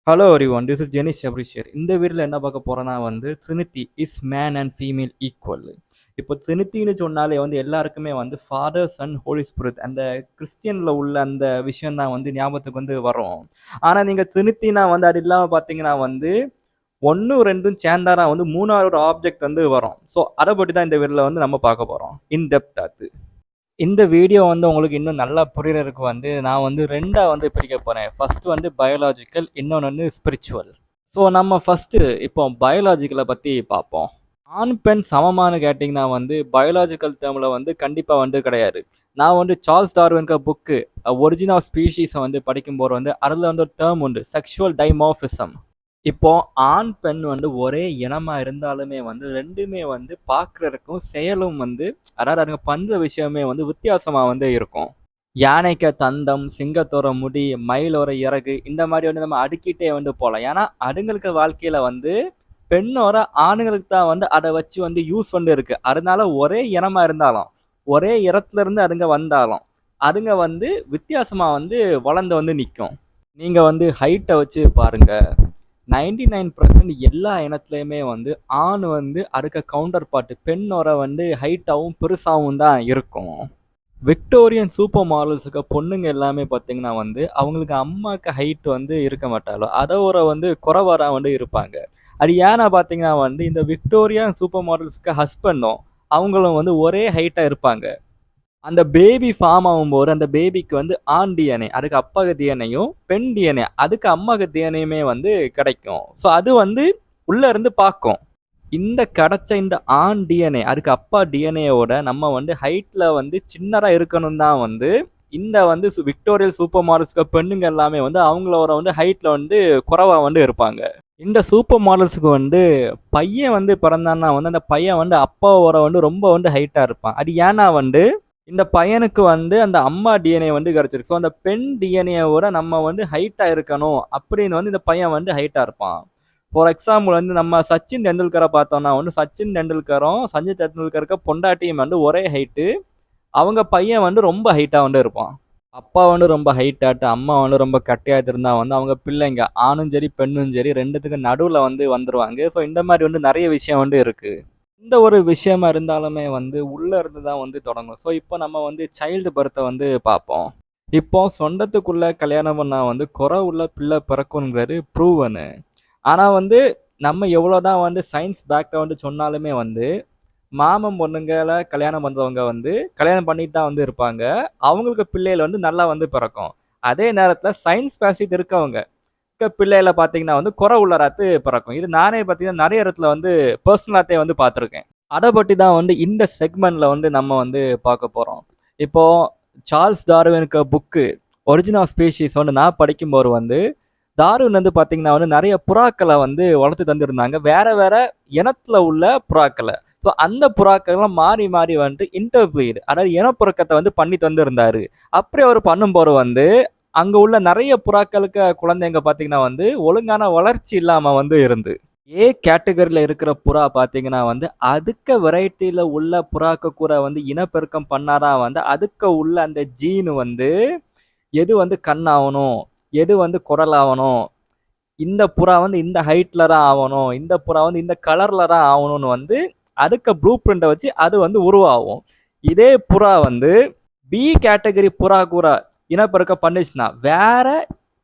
Hello everyone, this is Jenish அப்ரிஷியர். இந்த வீடியோவில் என்ன பார்க்க போகிறோன்னா trinity is man and female equal. இப்போ ட்ரினிட்டின்னு சொன்னாலே எல்லாருக்குமே ஃபாதர் சன் ஹோலி ஸ்பிரிட் அந்த கிறிஸ்டியனில் உள்ள அந்த விஷயம் தான் ஞாபகத்துக்கு வரும். ஆனால் நீங்கள் ட்ரினிட்டினா அது இல்லாமல் பார்த்தீங்கன்னா ஒன்றும் ரெண்டும் சேர்ந்தாரா மூணாவது ஒரு ஆப்ஜெக்ட் வரும். ஸோ அதை பற்றி தான் இந்த வீடியோவில் நம்ம பார்க்க போகிறோம் இன் டெப்த். அது இந்த வீடியோ உங்களுக்கு இன்னும் நல்லா புரியறதுக்கு நான் ரெண்டாக பிரிக்க போகிறேன். ஃபர்ஸ்ட் பயாலாஜிக்கல், இன்னொன்று ஸ்பிரிச்சுவல். ஸோ நம்ம ஃபஸ்ட்டு இப்போ பயாலாஜிக்கலை பற்றி பார்ப்போம். ஆண் பெண் சமமானு கேட்டிங்கன்னா பயாலாஜிக்கல் டேர்மில் கண்டிப்பாக கிடையாது. நான் சார்ல்ஸ் டார்வின்க புக்கு ஒரிஜின் ஆஃப் ஸ்பீஷீஸை படிக்கும்போது அதில் ஒரு டேர்ம் உண்டு, செக்ஷுவல் டைமார்ஃபிசம். இப்போ ஆண் பெண் ஒரே இனமா இருந்தாலுமே ரெண்டுமே பார்க்கறதுக்கும் செயலும் அதாவது அதுங்க பண்ற விஷயமே வித்தியாசமா இருக்கும். யானைக்க தந்தம், சிங்கத்தோட முடி, மயிலோட இறகு, இந்த மாதிரி நம்ம அடுக்கிட்டே போகலாம். ஏன்னா அதுங்களுக்கு வாழ்க்கையில பெண்ணோட ஆணுங்களுக்கு தான் அதை வச்சு யூஸ் இருக்கு. அதனால ஒரே இனமா இருந்தாலும் ஒரே இடத்துல இருந்து அதுங்க வந்தாலும் அதுங்க வித்தியாசமா வளர்ந்து நிற்கும். நீங்க ஹைட்டை வச்சு பாருங்க. 99% எல்லா இனத்துலையுமே ஆண் அதுக்கு கவுண்டர் பார்ட் பெண்ணோட ஹைட்டாகவும் பெருசாகவும் தான் இருக்கும். விக்டோரியன் சூப்பர் மாடல்ஸுக்கு பொண்ணுங்க எல்லாமே பார்த்தீங்கன்னா அவங்களுக்கு அம்மாவுக்கு ஹைட் இருக்க மாட்டாளோ அதோட குறைவாக தான் இருப்பாங்க. அது ஏன்னா பார்த்தீங்கன்னா இந்த விக்டோரியன் சூப்பர் மாடல்ஸுக்கு ஹஸ்பண்டும் அவங்களும் ஒரே ஹைட்டாக இருப்பாங்க. அந்த பேபி ஃபார்ம் ஆகும்போது அந்த பேபிக்கு ஆண் டிஎன்ஏ, அதுக்கு அப்பாக டிஎன்ஏயும், பெண் டிஎன்ஏ அதுக்கு அம்மாக்கு டிஎன்ஏயுமே கிடைக்கும். ஸோ அது உள்ள இருந்து பார்க்கும். இந்த கிடைச்ச இந்த ஆண் டிஎன்ஏ அதுக்கு அப்பா டிஎன்ஏயோட நம்ம ஹைட்ல சின்னதா இருக்கணும் தான் இந்த விக்டோரியல் சூப்பர் மாடல்ஸ்க்கு பெண்ணுங்க எல்லாமே அவங்களோட ஹைட்ல குறைவா இருப்பாங்க. இந்த சூப்பர் மாடல்ஸுக்கு பையன் பிறந்தான்னா அந்த பையன் அப்பாவோட ரொம்ப ஹைட்டா இருப்பான். அது ஏன்னா இந்த பையனுக்கு அந்த அம்மா டிஎன்ஏ கிடைச்சிருக்கு. ஸோ அந்த பெண் டிஎன்ஏவோட நம்ம ஹைட்டா இருக்கணும் அப்படின்னு இந்த பையன் ஹைட்டா இருப்பான். ஃபார் எக்ஸாம்பிள் நம்ம சச்சின் டெண்டுல்கரை பார்த்தோம்னா சச்சின் டெண்டுல்கரும் சஞ்சய் டெண்டுல்கருக்கு பொண்டாட்டியும் ஒரே ஹைட்டு. அவங்க பையன் ரொம்ப ஹைட்டா இருப்பான். அப்பா ரொம்ப ஹைட்டாட்டு, அம்மா ரொம்ப கட்டையாட்டு இருந்தா அவங்க பிள்ளைங்க ஆணும் சரி பெண்ணும் சரி ரெண்டுத்துக்கு நடுவில் வந்துருவாங்க. ஸோ இந்த மாதிரி நிறைய விஷயம் இருக்கு. எந்த ஒரு விஷயமா இருந்தாலுமே உள்ள இருந்து தான் தொடங்கும். ஸோ இப்போ நம்ம சைல்டு பர்த்தை பார்ப்போம். இப்போ சொந்தத்துக்குள்ள கல்யாணம் பண்ணா குறை உள்ள பிள்ளை பிறக்குங்கிறது ப்ரூவனு. ஆனால் நம்ம எவ்வளோதான் சயின்ஸ் பேக்ல சொன்னாலுமே மாமன் பொண்ணுங்களை கல்யாணம் பண்ணுறவங்க கல்யாணம் பண்ணிட்டு தான் இருப்பாங்க. அவங்களுக்கு பிள்ளைகள் நல்லா பிறக்கும். அதே நேரத்தில் சயின்ஸ் பேசிட்டு இருக்கவங்க பிள்ளைகளை பார்த்தீங்கன்னா குறை உள்ளராத்து பிறக்கும். இது நானே பார்த்தீங்கன்னா நிறைய இடத்துல பர்சனலாத்தே பார்த்துருக்கேன். அதை பற்றி தான் இந்த செக்மெண்ட்ல நம்ம பார்க்க போகிறோம். இப்போ சார்ல்ஸ் டார்வினுக்கு புக்கு ஒரிஜின் ஆஃப் ஸ்பீஷீஸ் நான் படிக்கும்போது டார்வின் பார்த்தீங்கன்னா நிறைய புறாக்களை வளர்த்து தந்துருந்தாங்க, வேற வேற இனத்துல உள்ள புறாக்களை. ஸோ அந்த புறாக்கள்லாம் மாறி மாறி இன்டர்பிரீட், அதாவது இனப்பெருக்கத்தை பண்ணி தந்துருந்தாரு. அப்படி அவர் பண்ணும்போது அங்க உள்ள நிறைய புறாக்களுக்கு குழந்தைங்க பார்த்தீங்கன்னா ஒழுங்கான வளர்ச்சி இல்லாம இருந்து ஏ கேட்டகரியில இருக்கிற புறா பார்த்தீங்கன்னா அதுக்கு வெரைட்டியில உள்ள புறாக்க கூட இனப்பெருக்கம் பண்ணாதான் அதுக்கு உள்ள அந்த ஜீனு எது கண்ணாகணும், எது குரல் ஆகணும், இந்த புறா இந்த ஹைட்ல தான் ஆகணும், இந்த புறா இந்த கலர்ல தான் ஆகணும்னு அதுக்கு ப்ளூ பிரிண்டை வச்சு அது உருவாகும். இதே புறா பி கேட்டகரி புறா கூட இனப்பெருக்க பண்ணிச்சுன்னா வேற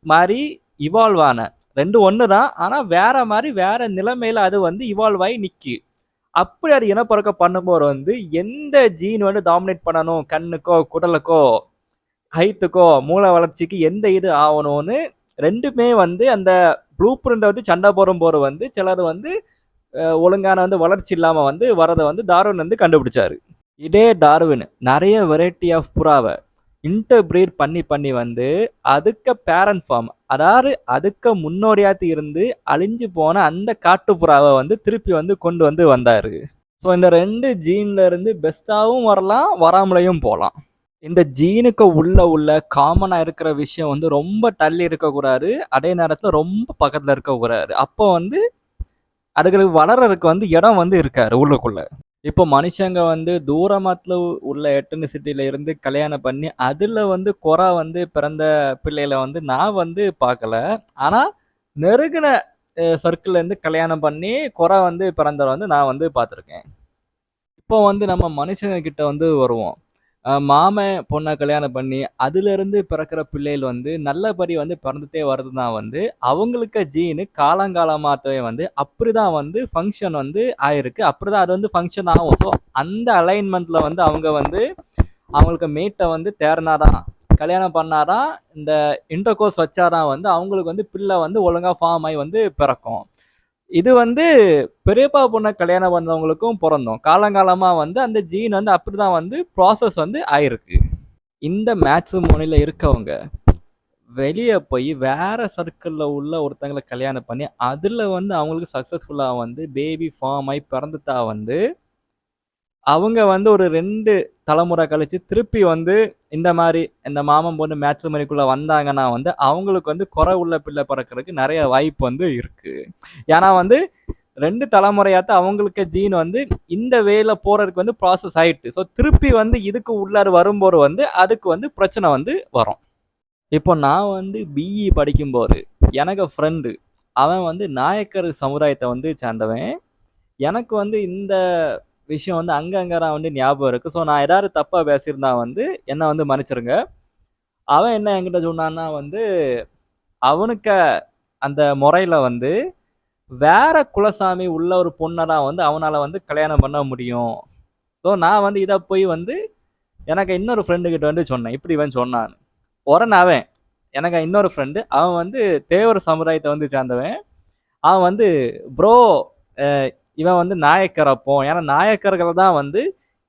மாதிரி இவால்வ் ஆன ரெண்டு ஒன்று தான், ஆனால் வேற மாதிரி வேற நிலைமையில அது இவால்வ் ஆகி நிற்கி. அப்படி அது இனப்பெருக்க பண்ணும்போது எந்த ஜீன் டாமினேட் பண்ணணும், கண்ணுக்கோ குடலுக்கோ ஹைட்டுக்கோ மூளை வளர்ச்சிக்கு எந்த இது ஆகணும்னு ரெண்டுமே அந்த ப்ளூ பிரிண்டை சண்டை போடும்போது சிலர் ஒழுங்கான வளர்ச்சி இல்லாம வரதை டார்வின் கண்டுபிடிச்சாரு. இதே டார்வின் நிறைய வெரைட்டி ஆஃப் புறாவை இன்டர்பிரீட் பண்ணி அதுக்கு பேரண்ட் ஃபார்ம், அதாவது அதுக்கு முன்னோடியாத்து இருந்து அழிஞ்சு போன அந்த காட்டுப்புறாவை திருப்பி கொண்டு வந்தாரு. ஸோ இந்த ரெண்டு ஜீன்ல இருந்து பெஸ்டாவும் வரலாம், வராமலையும் போகலாம். இந்த ஜீனுக்கு உள்ள காமனா இருக்கிற விஷயம் ரொம்ப தள்ளி இருக்கக்கூடாது, அதே நேரத்தில் ரொம்ப பக்கத்துல இருக்கக்கூடாது. அப்போ அதுகளுக்கு வளர்றதுக்கு இடம் இருக்காரு உள்ளுக்குள்ள. இப்போ மனுஷங்க தூரமாத்துல உள்ள எட்டனிசிட்டியில இருந்து கல்யாணம் பண்ணி அதுல குறை பிறந்த பிள்ளைகளை நான் பார்க்கல. ஆனா நெருங்கின சர்க்கிள்ல இருந்து கல்யாணம் பண்ணி குறை வந்து பிறந்தவரை வந்து நான் வந்து பார்த்துருக்கேன். இப்போ வந்து நம்ம மனுஷங்க கிட்ட வந்து வருவோம். மாமன் பொண்ண கல்யாணம் பண்ணி, அதிலிருந்து பிறக்கிற பிள்ளைகள் வந்து நல்லபடி வந்து பிறந்துட்டே வருதுன்னா வந்து, அவங்களுக்கு ஜீனு காலங்காலமாத்தவே வந்து அப்படிதான் வந்து ஃபங்ஷன் வந்து ஆயிருக்கு. அப்படிதான் அது வந்து ஃபங்ஷன் ஆகும். ஸோ அந்த அலைன்மென்ட்ல வந்து அவங்க வந்து அவங்களுக்கு மேட்ட வந்து தேர்னா தான், கல்யாணம் பண்ணா தான், இந்த இன்டர்கோர்ஸ் வச்சா தான் வந்து அவங்களுக்கு வந்து பிள்ளை வந்து ஒழுங்கா ஃபார்ம் ஆயி வந்து பிறக்கும். இது வந்து பெரியப்பா பொண்ண கல்யாணம் பண்ணவங்களுக்கும் பொருந்தும். காலங்காலமா வந்து அந்த ஜீன் வந்து அப்படிதான் வந்து ப்ராசஸ் வந்து ஆயிருக்கு. இந்த மேட்ரிமோனில இருக்கவங்க வெளிய போய் வேற சர்க்கிள்ல உள்ள ஒருத்தங்கள கல்யாணம் பண்ணி, அதுல வந்து அவங்களுக்கு சக்சஸ்ஃபுல்லா வந்து பேபி ஃபார்ம் ஆயி பிறந்துட்டா வந்து, அவங்க வந்து ஒரு 2 தலைமுறை கழிச்சு திருப்பி வந்து இந்த மாரி இந்த மாமன் பொண்ணு மேட்ரிமோனிக்குள்ள வந்தாங்கன்னா வந்து, அவங்களுக்கு வந்து குறை உள்ள பிள்ளை பிறக்கறதுக்கு நெறைய வாய்ப்பு வந்து இருக்கு. ஏன்னா வந்து 2 தலைமுறையாத்த அவங்களுக்கு ஜீன் வந்து இந்த வேல போறதுக்கு வந்து ப்ராசஸ் ஆயிட்டு. ஸோ திருப்பி வந்து இதுக்கு உள்ளார வரும்போது வந்து அதுக்கு வந்து பிரச்சனை வந்து வரும். இப்போ நான் வந்து பிஇ படிக்கும்போது எனக்கு ஃப்ரெண்டு அவன் வந்து நாயக்கர் சமுதாயத்தை வந்து சேர்ந்தவன். எனக்கு வந்து இந்த விஷயம் வந்து அங்கங்கலாம் வந்து ஞாபகம் இருக்கு. ஸோ நான் ஏதாவது தப்பா பேசியிருந்தா வந்து என்ன வந்து மன்னிச்சிருங்க. அவன் என்ன என்கிட்ட சொன்னான்னா வந்து, அவனுக்கு அந்த முறையில வந்து வேற குலசாமி உள்ள ஒரு பொண்ண தான் வந்து அவனால வந்து கல்யாணம் பண்ண முடியும். ஸோ நான் வந்து இத போய் வந்து எனக்கு இன்னொரு ஃப்ரெண்டு கிட்ட வந்து சொன்னேன். இப்படி இவன் சொன்னான்னு. உடனே அவன் எனக்கு இன்னொரு ஃப்ரெண்டு அவன் வந்து தேவர் சமுதாயத்தை வந்து சேர்ந்தவன். அவன் வந்து ப்ரோ அ இவன் வந்து நாயக்கர் அப்போ. ஏன்னா நாயக்கர்கள் தான் வந்து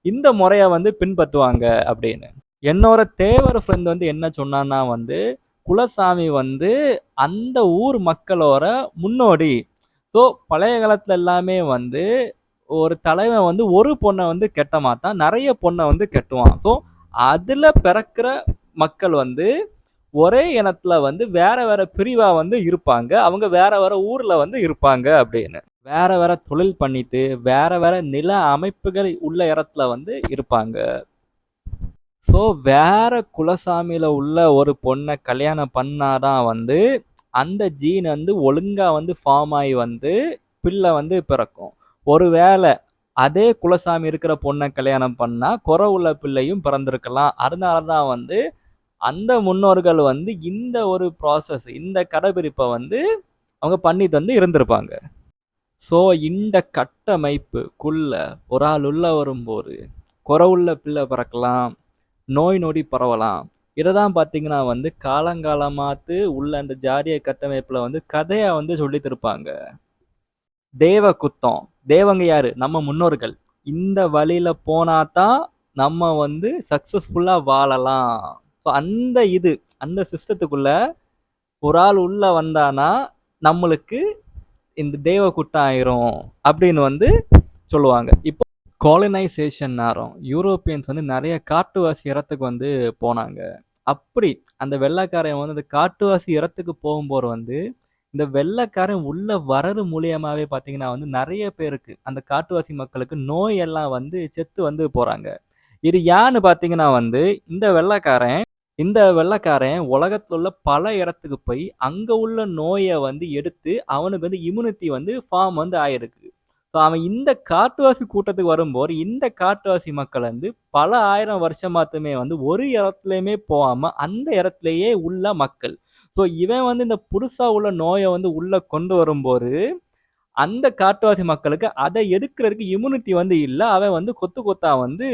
இந்த முறைய வந்து பின்பற்றுவாங்க அப்படின்னு. என்னோட தேவர் ஃப்ரெண்ட் வந்து என்ன சொன்னான்னா வந்து, குலசாமி வந்து அந்த ஊர் மக்களோட முன்னோடி. ஸோ பழைய காலத்துல எல்லாமே வந்து ஒரு தலைவன் வந்து ஒரு பொண்ண வந்து கெட்ட மாட்டான். நெறைய பொண்ண வந்து கெட்டுவான். ஸோ அதுல பிறக்கிற மக்கள் வந்து ஒரே இனத்துல வந்து வேற வேற பிரிவா வந்து இருப்பாங்க. அவங்க வேற வேற ஊர்ல வந்து இருப்பாங்க அப்படின்னு. வேற வேற தொழில் பண்ணிட்டு, வேற வேற நில அமைப்புகள் உள்ள இடத்துல வந்து இருப்பாங்க. ஸோ வேற குலசாமியில உள்ள ஒரு பொண்ண கல்யாணம் பண்ணா தான் வந்து, அந்த ஜீன் வந்து ஒழுங்கா வந்து ஃபார்ம் ஆயி வந்து பிள்ளை வந்து பிறக்கும். ஒருவேள அதே குலசாமி இருக்கிற பொண்ண கல்யாணம் பண்ணா, குறை உள்ள பிள்ளையும் பிறந்திருக்கலாம். அதனால தான் வந்து அந்த முன்னோர்கள் வந்து இந்த ஒரு ப்ராசஸ், இந்த கடைப்பிடிப்ப வந்து அவங்க பண்ணிட்டு வந்து இருந்திருப்பாங்க. ஸோ இந்த கட்டமைப்புக்குள்ள ஒரு ஆள் உள்ள வரும்போது, குறை உள்ள பிள்ளை பிறக்கலாம். நோய் நொடி பரவலாம். இததான் பார்த்தீங்கன்னா வந்து காலங்காலமாத்து உள்ள அந்த ஜாதிய கட்டமைப்புல வந்து கதையா வந்து சொல்லித் இருப்பாங்க. தேவ குத்தம். தேவங்க யாரு? நம்ம முன்னோர்கள். இந்த வழியில போனா தான் நம்ம வந்து சக்சஸ்ஃபுல்லா வாழலாம். ஸோ அந்த சிஸ்டத்துக்குள்ள ஒரு ஆள் உள்ள வந்தானா, நம்மளுக்கு இந்த தேவ குத்தம் ஆயிரும் அப்படின்னு வந்து சொல்லுவாங்க. இப்போ காலனைசேஷன் நேரம் யூரோப்பியன்ஸ் வந்து நெறைய காட்டுவாசி இடத்துக்கு வந்து போனாங்க. அப்படி அந்த வெள்ளைக்காரன் வந்து அந்த காட்டுவாசி இடத்துக்கு போகும்போது வந்து, இந்த வெள்ளைக்காரன் உள்ள வர்றது மூலியமாவே பார்த்தீங்கன்னா வந்து நெறைய பேருக்கு, அந்த காட்டுவாசி மக்களுக்கு நோய் எல்லாம் வந்து செத்து வந்து போறாங்க. இது ஏன்னு பார்த்தீங்கன்னா வந்து, இந்த வெள்ளைக்காரன் உலகத்துல உள்ள பல இடத்துக்கு போய், அங்க உள்ள நோய வந்து எடுத்து, அவனுக்கு வந்து இம்யூனிட்டி வந்து ஃபார்ம் வந்து ஆயிருக்கு. ஸோ அவன் இந்த காட்டுவாசி கூட்டத்துக்கு வரும்போது, இந்த காட்டுவாசி மக்கள் வந்து பல 1000 வருஷமாத்துமே வந்து ஒரு இடத்துலயுமே போகாம, அந்த இடத்திலேயே உள்ள மக்கள். ஸோ இவன் வந்து இந்த புதுசா உள்ள நோய வந்து உள்ள கொண்டு வரும்போது, அந்த காட்டுவாசி மக்களுக்கு அத எதிர்க்கிறதுக்கு இம்யூனிட்டி வந்து இல்ல. அவன் வந்து கொத்து கொத்தா வந்து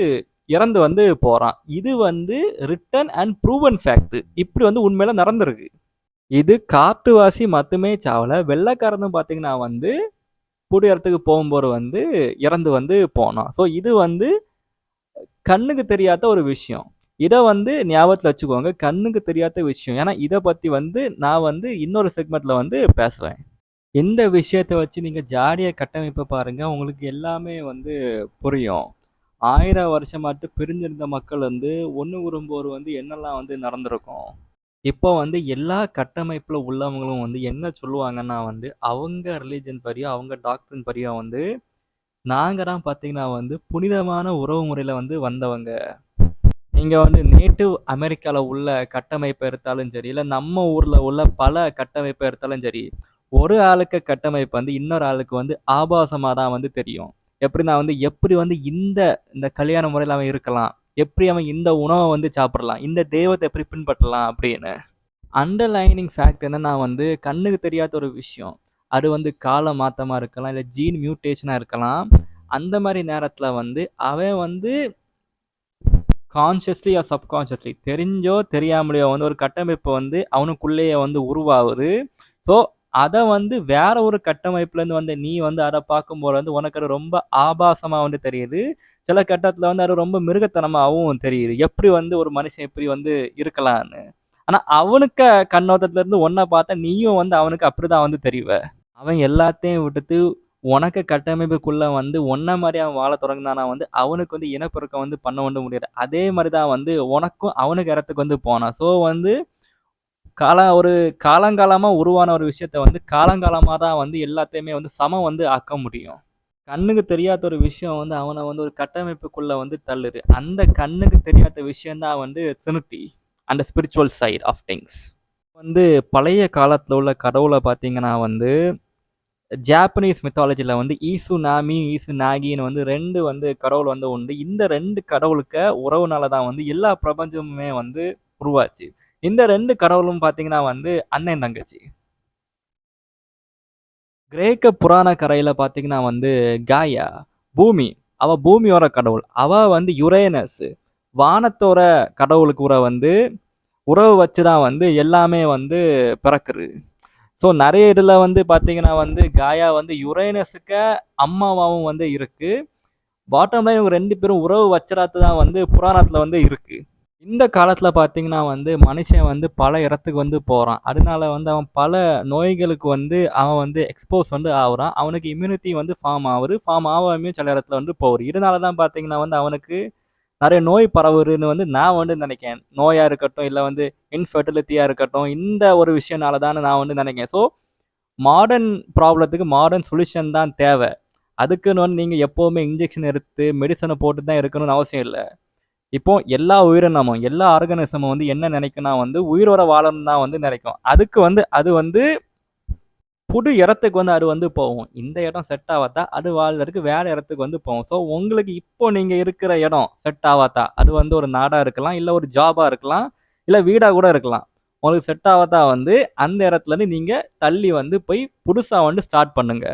இறந்து வந்து போறான். இது வந்து ரிட்டன் அண்ட் ப்ரூவன் ஃபேக்ட். இப்படி வந்து உண்மையில நடந்திருக்கு. இது காட்டுவாசி மட்டுமே சாவல. வெள்ளைக்காரனும் பார்த்தீங்கன்னா வந்து புது இடத்துக்கு போகும்போது வந்து இறந்து வந்து போனான். ஸோ இது வந்து கண்ணுக்கு தெரியாத ஒரு விஷயம். இத வந்து ஞாபகத்துல வச்சுக்கோங்க. கண்ணுக்கு தெரியாத விஷயம். ஏன்னா இத பத்தி வந்து நான் வந்து இன்னொரு செக்மெண்ட்ல வந்து பேசுவேன். இந்த விஷயத்த வச்சு நீங்க ஜாடிய கட்டமைப்ப பாருங்க. உங்களுக்கு எல்லாமே வந்து புரியும். 1000 வருஷமாட்டு பிரிஞ்சிருந்த மக்கள் வந்து ஒண்ணு கூடும்போது வந்து என்னெல்லாம் வந்து நடந்திருக்கும். இப்போ வந்து எல்லா கட்டமைப்புல உள்ளவங்களும் வந்து என்ன சொல்லுவாங்கன்னா வந்து, அவங்க ரிலிஜன் படியும், அவங்க டாக்ட்ரின் படியும் வந்து, நாங்க தான் பார்த்தீங்கன்னா வந்து புனிதமான உறவு முறையில வந்து வந்தவங்க. நீங்க வந்து நேட்டிவ் அமெரிக்கால உள்ள கட்டமைப்ப எடுத்தாலும் சரி, இல்ல நம்ம ஊர்ல உள்ள பல கட்டமைப்ப எடுத்தாலும் சரி, ஒரு ஆளுக்கு கட்டமைப்பு வந்து இன்னொரு ஆளுக்கு வந்து ஆபாசமா தான் வந்து தெரியும். எப்படின்னா வந்து எப்படி வந்து இந்த இந்த கல்யாண முறையில அவன் இருக்கலாம்? எப்படி அவன் இந்த உணவ வந்து சாப்பிடலாம்? இந்த தெய்வத்த எப்படி பின்பற்றலாம்? அப்படின்னு. அண்டர்லைனிங் ஃபேக்ட் என்னன்னா வந்து கண்ணுக்கு தெரியாத ஒரு விஷயம். அது வந்து கால மாத்தமா இருக்கலாம், இல்ல ஜீன் மியூட்டேஷனா இருக்கலாம். அந்த மாரி நேரத்துல வந்து அவன் வந்து கான்ஷியஸ்லி ஆர் சப்கான்ஷியஸ்லி தெரிஞ்சோ, தெரியாமலையோ வந்து ஒரு கட்டமைப்பு வந்து அவனுக்குள்ளேயே வந்து உருவாகுது. ஸோ, அத வந்து வேற ஒரு கட்டமைப்புலேருந்து வந்த நீ வந்து அத பார்க்கும்போது வந்து உனக்கு அது ரொம்ப ஆபாசமா வந்து தெரியுது. சில கட்டத்துல வந்து அது ரொம்ப மிருகத்தனமாவும் தெரியுது. எப்படி வந்து ஒரு மனுஷன் இப்படி வந்து இருக்கலான்னு. ஆனா அவனுக்கு கண்ணோட்டத்துல இருந்து உன்ன பார்த்தா நீயும் வந்து அவனுக்கு அப்படிதான் வந்து தெரிவ. அவன் எல்லாத்தையும் விட்டுட்டு உனக்கு கட்டமைப்புக்குள்ள வந்து உன்ன மாரி அவன் வாழத் தொடங்குனானா வந்து, அவனுக்கு வந்து இனப்பெருக்கம் வந்து பண்ண வந்து முடியாது. அதே மாரி தான் வந்து உனக்கும் அவனுக்கு இடத்துக்கு வந்து போனான். ஸோ வந்து ஒரு காலங்காலமா உருவான ஒரு விஷயத்த வந்து காலங்காலமா தான் வந்து எல்லாத்தையுமே வந்து சமம் வந்து ஆக்க முடியும். கண்ணுக்கு தெரியாத ஒரு விஷயம் வந்து அவன வந்து ஒரு கட்டமைப்புக்குள்ள வந்து தள்ளுது. அந்த கண்ணுக்கு தெரியாத விஷயம் தான் வந்து trinity and spiritual side of things. வந்து பழைய காலத்துல உள்ள கடவுள பார்த்தீங்கன்னா வந்து ஜாப்பனீஸ் மித்தாலஜில வந்து ஈசுனாமி, ஈசுனாகின்னு வந்து 2 வந்து கடவுள் வந்து உண்டு. இந்த 2 கடவுளுக்க உறவுனால தான் வந்து எல்லா பிரபஞ்சமுமே வந்து உருவாச்சு. இந்த 2 கடவுளும் பார்த்தீங்கன்னா வந்து அண்ணன், தங்கச்சி. கிரேக்க புராண கதையில பார்த்தீங்கன்னா வந்து காயா, பூமி. அவ பூமியோட கடவுள். அவ வந்து யுரேனஸ், வானத்தோட கடவுளுக்கு வந்து உறவு வச்சு தான் வந்து எல்லாமே வந்து பிறக்குது. ஸோ நெறைய இதுல வந்து பார்த்தீங்கன்னா வந்து காயா வந்து யுரேனஸுக்கு அம்மாவாவும் வந்து இருக்கு. பாட்டம் லைன் இவங்க 2 பேரும் உறவு வச்சராத்து தான் வந்து புராணத்துல வந்து இருக்கு. இந்த காலத்துல பார்த்தீங்கன்னா வந்து மனுஷன் வந்து பல இடத்துக்கு வந்து போறான். அதனால வந்து அவன் பல நோய்களுக்கு வந்து அவன் வந்து எக்ஸ்போஸ் வந்து ஆகுறான். அவனுக்கு இம்யூனிட்டி வந்து ஃபார்ம் ஆவுது. ஃபார்ம் ஆவாமயும் சில இடத்துல வந்து போகுது. இதனால தான் பார்த்தீங்கன்னா வந்து அவனுக்கு நெறைய நோய் பரவுதுன்னு வந்து நான் வந்து நினைக்கிறேன். நோயா இருக்கட்டும், இல்ல வந்து இன்ஃபெர்டிலிட்டியா இருக்கட்டும், இந்த ஒரு விஷயம்னால தான்னு நான் வந்து நினைக்கிறேன். ஸோ மாடர்ன் ப்ராப்ளத்துக்கு மாடர்ன் சொல்யூஷன் தான் தேவை. அதுக்குன்னு வந்து நீங்க எப்பவுமே இன்ஜெக்ஷன் எடுத்து மெடிசன போட்டு தான் இருக்கணும்னு அவசியம் இல்ல. இப்போ எல்லா உயிரினமும், எல்லா ஆர்கானிசமும் வந்து என்ன நினைக்கும்னா வந்து உயிரோட வாழணும்னு தான் வந்து நினைக்கும். அதுக்கு வந்து அது வந்து புது இடத்துக்கு வந்து அது வந்து போகும். இந்த இடம் செட் ஆவாத்தா, அது வாழ்றதுக்கு வேற இடத்துக்கு வந்து போகும். ஸோ உங்களுக்கு இப்போ நீங்க இருக்கிற இடம் செட் ஆவாத்தா, அது வந்து ஒரு நாடா இருக்கலாம், இல்ல ஒரு ஜாபா இருக்கலாம், இல்ல வீடா கூட இருக்கலாம். உங்களுக்கு செட் ஆவாத்தா வந்து அந்த இடத்துலருந்து நீங்க தள்ளி வந்து போய் புதுசா வந்து ஸ்டார்ட் பண்ணுங்க.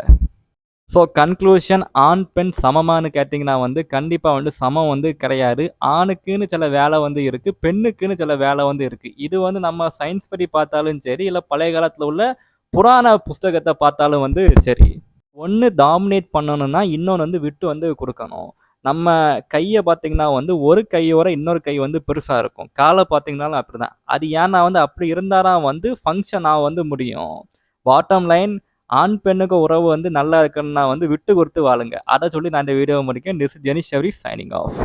ஸோ கன்க்ளூஷன் ஆண், பெண் சமமான்னு கேட்டீங்கன்னா வந்து கண்டிப்பா வந்து சமம் வந்து கிடையாது. ஆணுக்குன்னு சில வேலை வந்து இருக்கு. பெண்ணுக்குன்னு சில வேலை வந்து இருக்கு. இது வந்து நம்ம சயின்ஸ் படி பார்த்தாலும் சரி, இல்ல பழைய காலத்துல உள்ள புராண புஸ்தகத்த பார்த்தாலும் வந்து சரி. ஒண்ணு டாமினேட் பண்ணணும்னா, இன்னொன்னு வந்து விட்டு வந்து குடுக்கணும். நம்ம கைய பார்த்தீங்கன்னா வந்து ஒரு கையோட இன்னொரு கை வந்து பெருசா இருக்கும். கால பார்த்தீங்கனாலும் அப்படிதான். அது ஏன்னா வந்து அப்படி இருந்தா தான் வந்து ஃபங்ஷன் ஆக வந்து முடியும். பாட்டம் லைன் ஆண், பெண்ணுக்கு உறவு வந்து நல்லா இருக்கணும்னா வந்து விட்டு குடுத்து வாழுங்க. அத சொல்லி நான் இந்த வீடியோவ முடிக்கிறேன். திஸ் இஸ் ஜெனிஷ் ஷெவரி சைனிங் ஆஃப்.